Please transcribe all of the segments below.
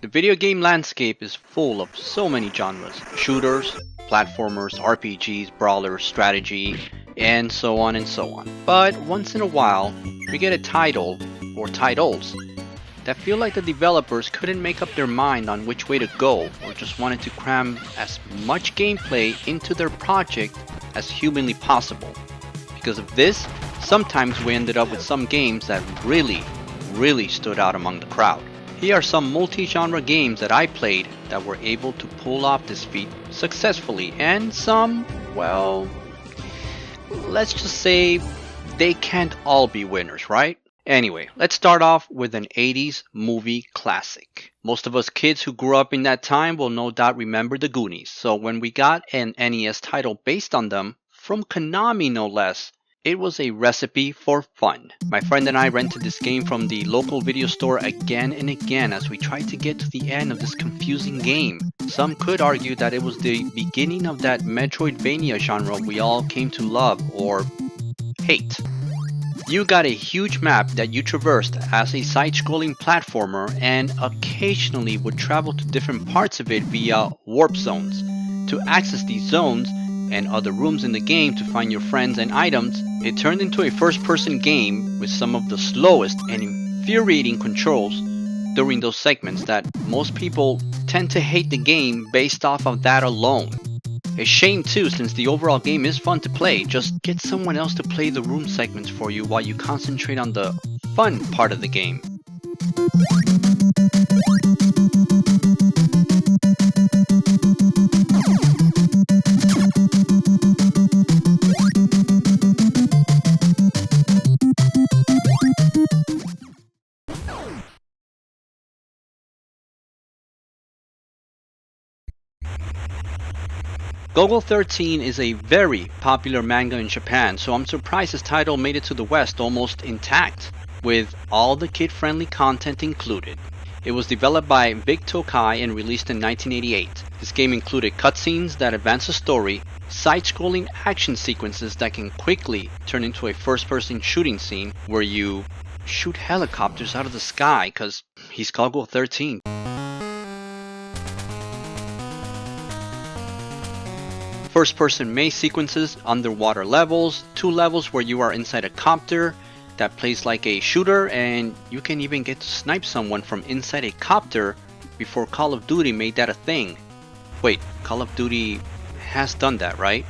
The video game landscape is full of so many genres: shooters, platformers, RPGs, brawlers, strategy, and so on and so on. But once in a while, we get a title, or titles, that feel like the developers couldn't make up their mind on which way to go, or just wanted to cram as much gameplay into their project as humanly possible. Because of this, sometimes we ended up with some games that really stood out among the crowd. Here are some multi-genre games that I played that were able to pull off this feat successfully, and some, well, let's just say they can't all be winners, right? Anyway, let's start off with an 80s movie classic. Most of us kids who grew up in that time will no doubt remember the Goonies, so when we got an NES title based on them, from Konami no less, it was a recipe for fun. My friend and I rented this game from the local video store again and again as we tried to get to the end of this confusing game. Some could argue that it was the beginning of that Metroidvania genre we all came to love or hate. You got a huge map that you traversed as a side-scrolling platformer and occasionally would travel to different parts of it via warp zones. To access these zones and other rooms in the game to find your friends and items, it turned into a first-person game with some of the slowest and infuriating controls during those segments that most people tend to hate the game based off of that alone. A shame too, since the overall game is fun to play. Just get someone else to play the room segments for you while you concentrate on the fun part of the game. Golgo 13 is a very popular manga in Japan, so I'm surprised this title made it to the West almost intact, with all the kid-friendly content included. It was developed by Big Tokai and released in 1988. This game included cutscenes that advance the story, side-scrolling action sequences that can quickly turn into a first-person shooting scene where you shoot helicopters out of the sky, cause he's Golgo 13. First-person maze sequences, underwater levels, 2 levels where you are inside a copter that plays like a shooter, and you can even get to snipe someone from inside a copter before Call of Duty made that a thing. Wait, Call of Duty has done that, right?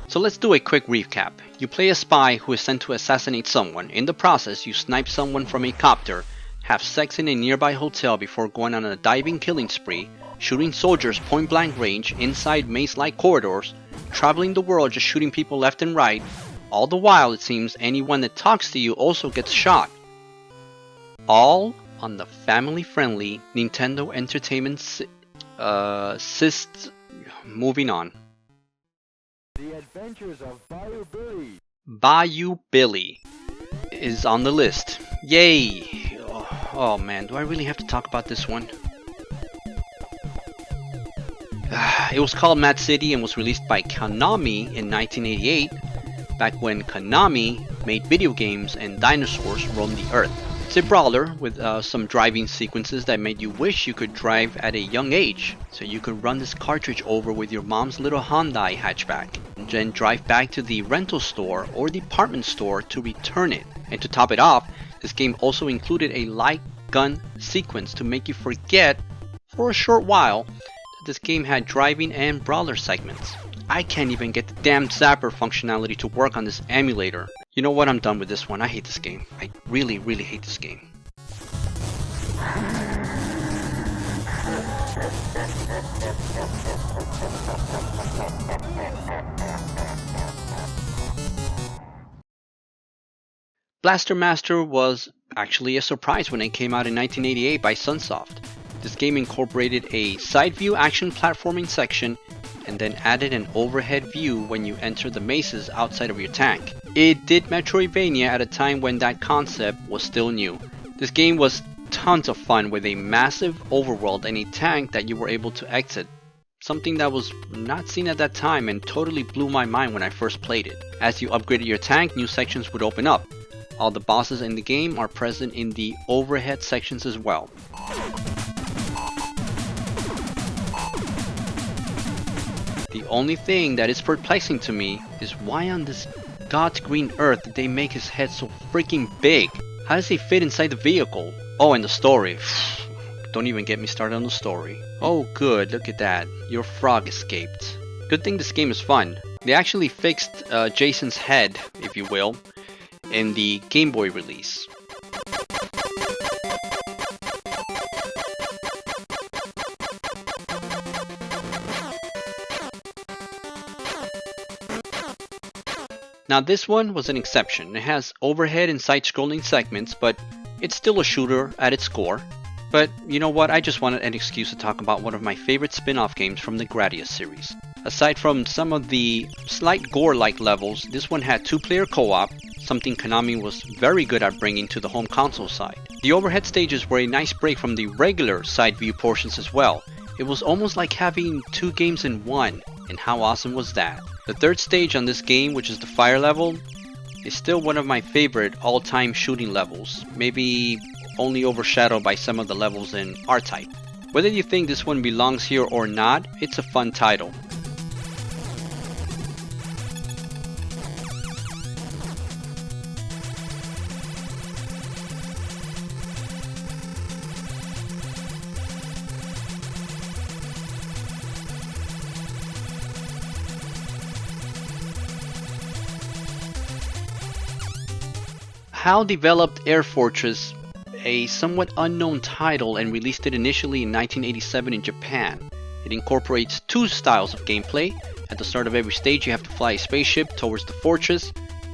So let's do a quick recap. You play a spy who is sent to assassinate someone. In the process, you snipe someone from a copter, have sex in a nearby hotel before going on a diving killing spree, shooting soldiers point blank range inside maze-like corridors, traveling the world just shooting people left and right. All the while, it seems anyone that talks to you also gets shot. All on the family-friendly Nintendo Entertainment Moving on. The Adventures of Bayou Billy. Bayou Billy is on the list. Yay! Oh man, do I really have to talk about this one? It was called Mad City and was released by Konami in 1988, back when Konami made video games and dinosaurs roamed the earth. It's a brawler with some driving sequences that made you wish you could drive at a young age, so you could run this cartridge over with your mom's little Hyundai hatchback, and then drive back to the rental store or department store to return it. And to top it off, this game also included a light gun sequence to make you forget, for a short while, that this game had driving and brawler segments. I can't even get the damn zapper functionality to work on this emulator. You know what, I'm done with this one. I hate this game. I really hate this game. Blaster Master was actually a surprise when it came out in 1988 by Sunsoft. This game incorporated a side view action platforming section and then added an overhead view when you enter the mazes outside of your tank. It did Metroidvania at a time when that concept was still new. This game was tons of fun with a massive overworld and a tank that you were able to exit something that was not seen at that time and totally blew my mind when I first played it. As you upgraded your tank, new sections would open up. All the bosses in the game are present in the overhead sections as well. The only thing that is perplexing to me is why on this God's green earth did they make his head so freaking big? How does he fit inside the vehicle? Oh, and the story. Don't even get me started on the story. Oh good, look at that. Your frog escaped. Good thing this game is fun. They actually fixed Jason's head, if you will, in the Game Boy release. Now this one was an exception. It has overhead and side-scrolling segments, but it's still a shooter at its core. But you know what, I just wanted an excuse to talk about one of my favorite spin-off games from the Gradius series. Aside from some of the slight gore-like levels, this one had 2-player co-op, something Konami was very good at bringing to the home console side. The overhead stages were a nice break from the regular side view portions as well. It was almost like having 2 games in one, and how awesome was that? The third stage on this game, which is the fire level, is still one of my favorite all-time shooting levels, maybe only overshadowed by some of the levels in R-Type. Whether you think this one belongs here or not, it's a fun title. HAL developed Air Fortress, a somewhat unknown title, and released it initially in 1987 in Japan. It incorporates 2 styles of gameplay. At the start of every stage you have to fly a spaceship towards the fortress,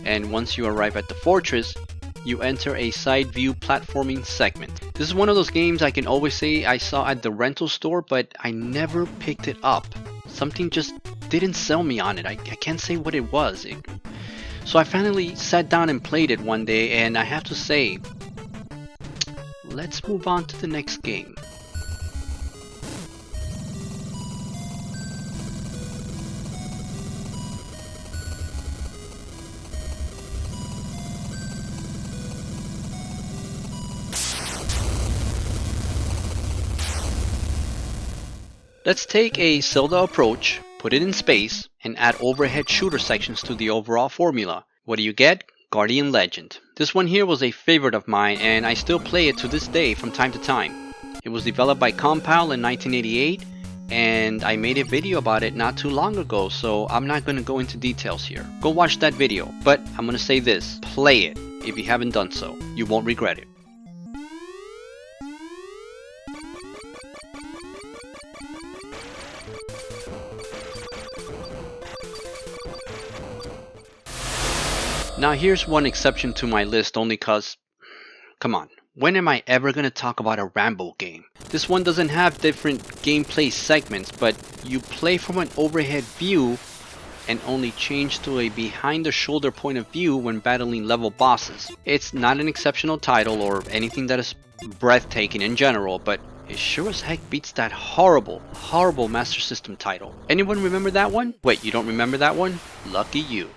and once you arrive at the fortress, you enter a side view platforming segment. This is one of those games I can always say I saw at the rental store, but I never picked it up. Something just didn't sell me on it. I can't say what it was. So I finally sat down and played it one day, and I have to say, let's move on to the next game. Let's take a Zelda approach, put it in space, and add overhead shooter sections to the overall formula. What do you get? Guardian Legend. This one here was a favorite of mine, and I still play it to this day from time to time. It was developed by Compile in 1988, and I made a video about it not too long ago, so I'm not going to go into details here. Go watch that video, but I'm going to say this: play it if you haven't done so. You won't regret it. Now here's one exception to my list, only cause, come on, when am I ever gonna talk about a Rambo game? This one doesn't have different gameplay segments, but you play from an overhead view and only change to a behind the shoulder point of view when battling level bosses. It's not an exceptional title or anything that is breathtaking in general, but it sure as heck beats that horrible Master System title. Anyone remember that one? Wait, you don't remember that one? Lucky you.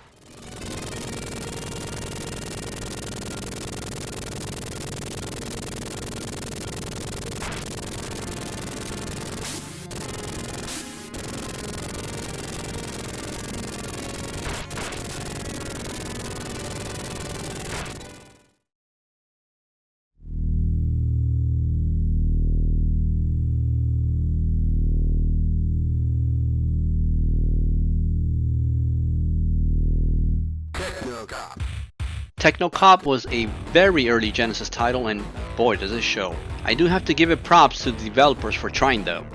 Technocop was a very early Genesis title, and boy does it show. I do have to give it props to the developers for trying though.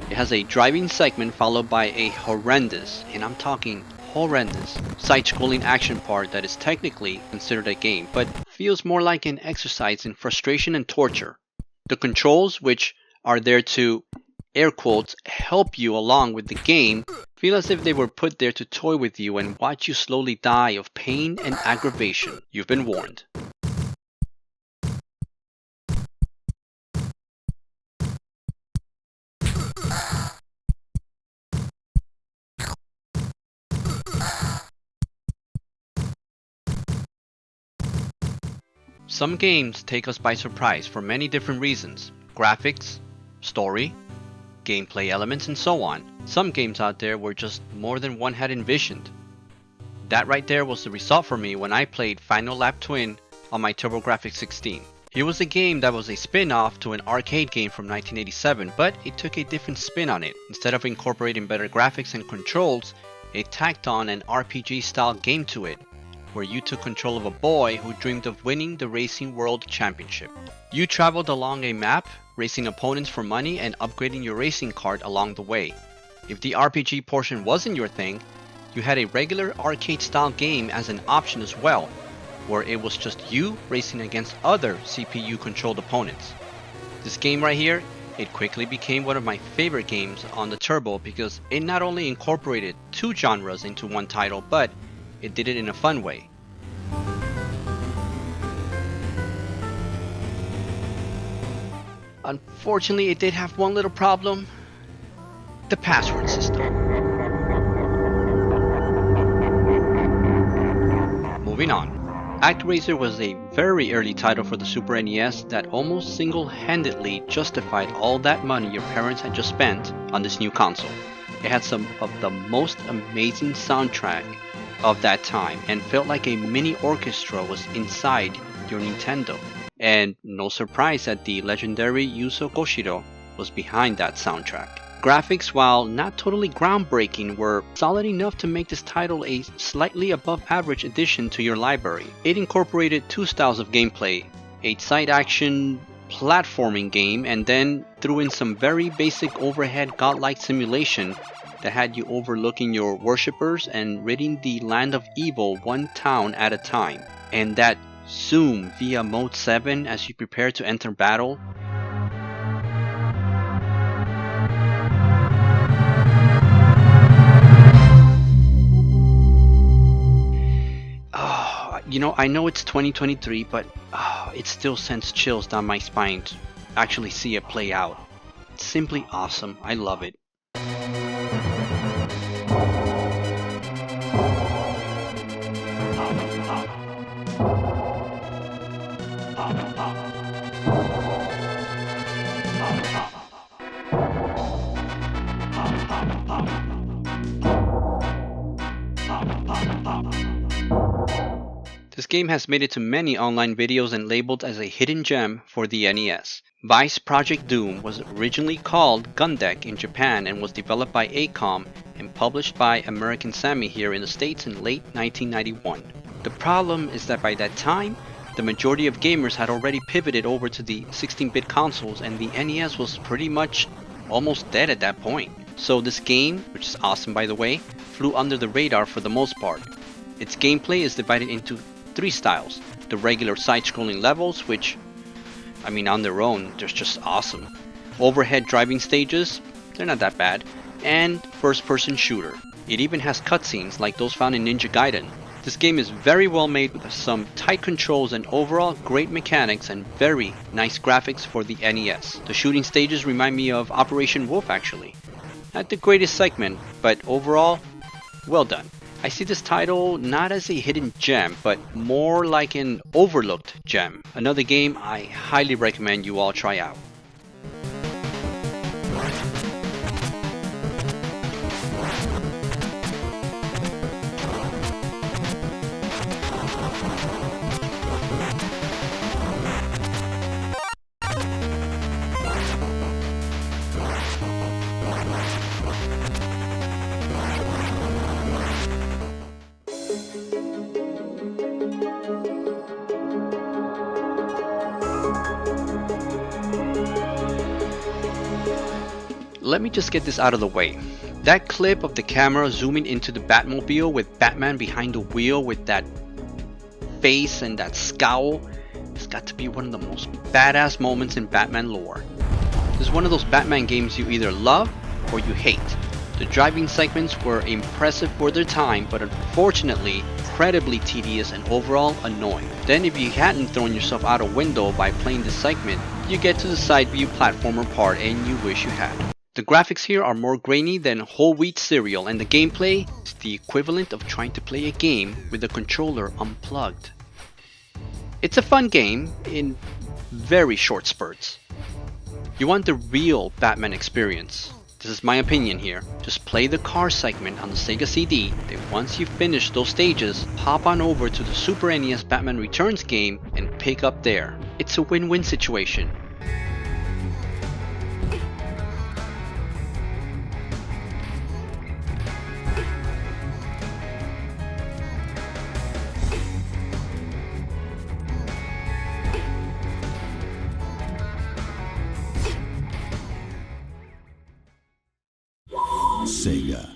It has a driving segment followed by a horrendous, and I'm talking horrendous, side-scrolling action part that is technically considered a game, but feels more like an exercise in frustration and torture. The controls, which are there to, air quotes, help you along with the game, feel as if they were put there to toy with you and watch you slowly die of pain and aggravation. You've been warned. Some games take us by surprise for many different reasons: graphics, story, gameplay elements, and so on. Some games out there were just more than one had envisioned. That right there was the result for me when I played Final Lap Twin on my TurboGrafx 16. It was a game that was a spin-off to an arcade game from 1987, but it took a different spin on it. Instead of incorporating better graphics and controls, it tacked on an RPG style game to it, where you took control of a boy who dreamed of winning the Racing World Championship. You traveled along a map, racing opponents for money and upgrading your racing cart along the way. If the RPG portion wasn't your thing, you had a regular arcade style game as an option as well, where it was just you racing against other CPU controlled opponents. This game right here, it quickly became one of my favorite games on the Turbo because it not only incorporated two genres into one title, but it did it in a fun way. Unfortunately, it did have one little problem: the password system. Moving on. ActRaiser was a very early title for the Super NES that almost single-handedly justified all that money your parents had just spent on this new console. It had some of the most amazing soundtrack of that time and felt like a mini orchestra was inside your Nintendo. And no surprise that the legendary Yuzo Koshiro was behind that soundtrack. Graphics, while not totally groundbreaking, were solid enough to make this title a slightly above average addition to your library. It incorporated two styles of gameplay: a side-action platforming game, and then threw in some very basic overhead godlike simulation that had you overlooking your worshippers and ridding the land of evil one town at a time. And that zoom via Mode 7 as you prepare to enter battle. You know, I know it's 2023, but it still sends chills down my spine to actually see it play out. It's simply awesome. I love it. This game has made it to many online videos and labeled as a hidden gem for the NES. Vice Project Doom was originally called Gundeck in Japan and was developed by ACOM and published by American Sammy here in the States in late 1991. The problem is that by that time, the majority of gamers had already pivoted over to the 16-bit consoles and the NES was pretty much almost dead at that point. So this game, which is awesome by the way, flew under the radar for the most part. Its gameplay is divided into three styles: the regular side-scrolling levels, which, I mean, on their own, they're just awesome. Overhead driving stages, they're not that bad. And first-person shooter. It even has cutscenes like those found in Ninja Gaiden. This game is very well made with some tight controls and overall great mechanics and very nice graphics for the NES. The shooting stages remind me of Operation Wolf actually. Not the greatest segment, but overall, well done. I see this title not as a hidden gem, but more like an overlooked gem. Another game I highly recommend you all try out. Let me just get this out of the way. That clip of the camera zooming into the Batmobile with Batman behind the wheel with that face and that scowl has got to be one of the most badass moments in Batman lore. This is one of those Batman games you either love or you hate. The driving segments were impressive for their time, but unfortunately incredibly tedious and overall annoying. Then if you hadn't thrown yourself out a window by playing this segment, you get to the side view platformer part and you wish you had. The graphics here are more grainy than whole wheat cereal, and the gameplay is the equivalent of trying to play a game with the controller unplugged. It's a fun game in very short spurts. You want the real Batman experience. This is my opinion here. Just play the car segment on the Sega CD, then once you finish those stages, hop on over to the Super NES Batman Returns game and pick up there. It's a win-win situation. Sega.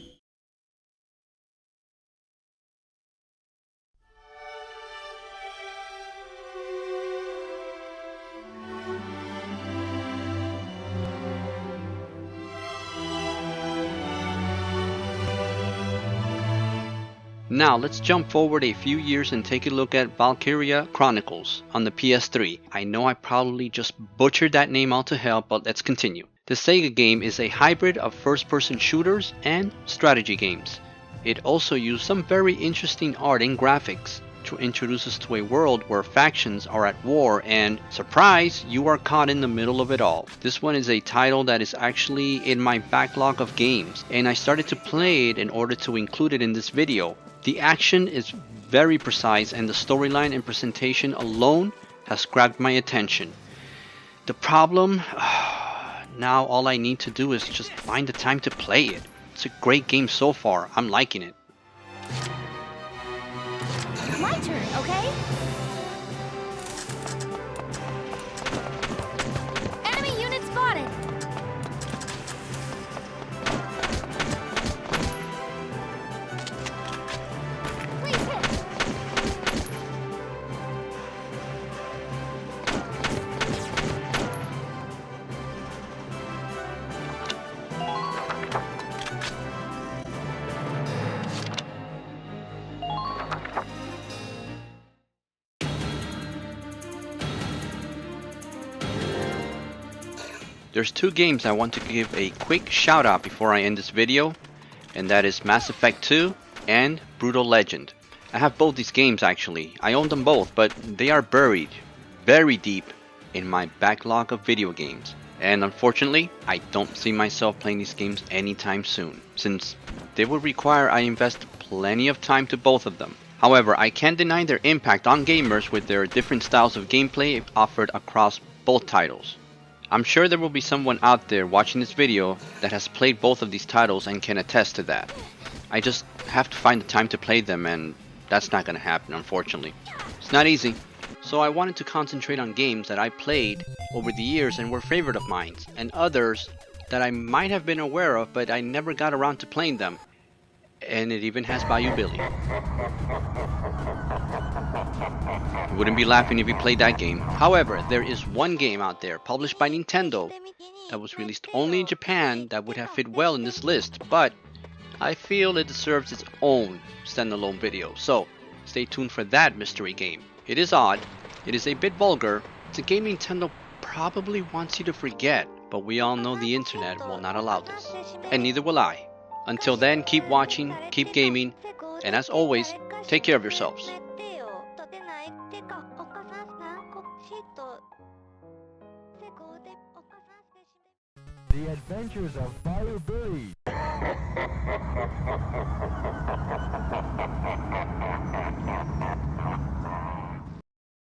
Now let's jump forward a few years and take a look at Valkyria Chronicles on the PS3. I know I probably just butchered that name all to hell, but let's continue. The Sega game is a hybrid of first-person shooters and strategy games. It also used some very interesting art and graphics to introduce us to a world where factions are at war and, surprise, you are caught in the middle of it all. This one is a title that is actually in my backlog of games, and I started to play it in order to include it in this video. The action is very precise and the storyline and presentation alone has grabbed my attention. The problem, now all I need to do is just find the time to play it. It's a great game so far, I'm liking it. My turn, okay? Enemy unit spotted! Please hit! There's two games I want to give a quick shout out before I end this video, and that is Mass Effect 2 and Brutal Legend. I have both these games actually. I own them both, but they are buried very deep in my backlog of video games. And unfortunately, I don't see myself playing these games anytime soon, since they would require I invest plenty of time to both of them. However, I can't deny their impact on gamers with their different styles of gameplay offered across both titles. I'm sure there will be someone out there watching this video that has played both of these titles and can attest to that. I just have to find the time to play them, and that's not gonna happen, unfortunately. It's not easy. So I wanted to concentrate on games that I played over the years and were favorite of mine, and others that I might have been aware of but I never got around to playing them. And it even has Bayou Billy. You wouldn't be laughing if you played that game. However, there is one game out there published by Nintendo that was released only in Japan that would have fit well in this list, but I feel it deserves its own standalone video, so stay tuned for that mystery game. It is odd, it is a bit vulgar, it's a game Nintendo probably wants you to forget, but we all know the internet will not allow this, and neither will I. Until then, keep watching, keep gaming, and as always, take care of yourselves. The Adventures of Bayou Billy.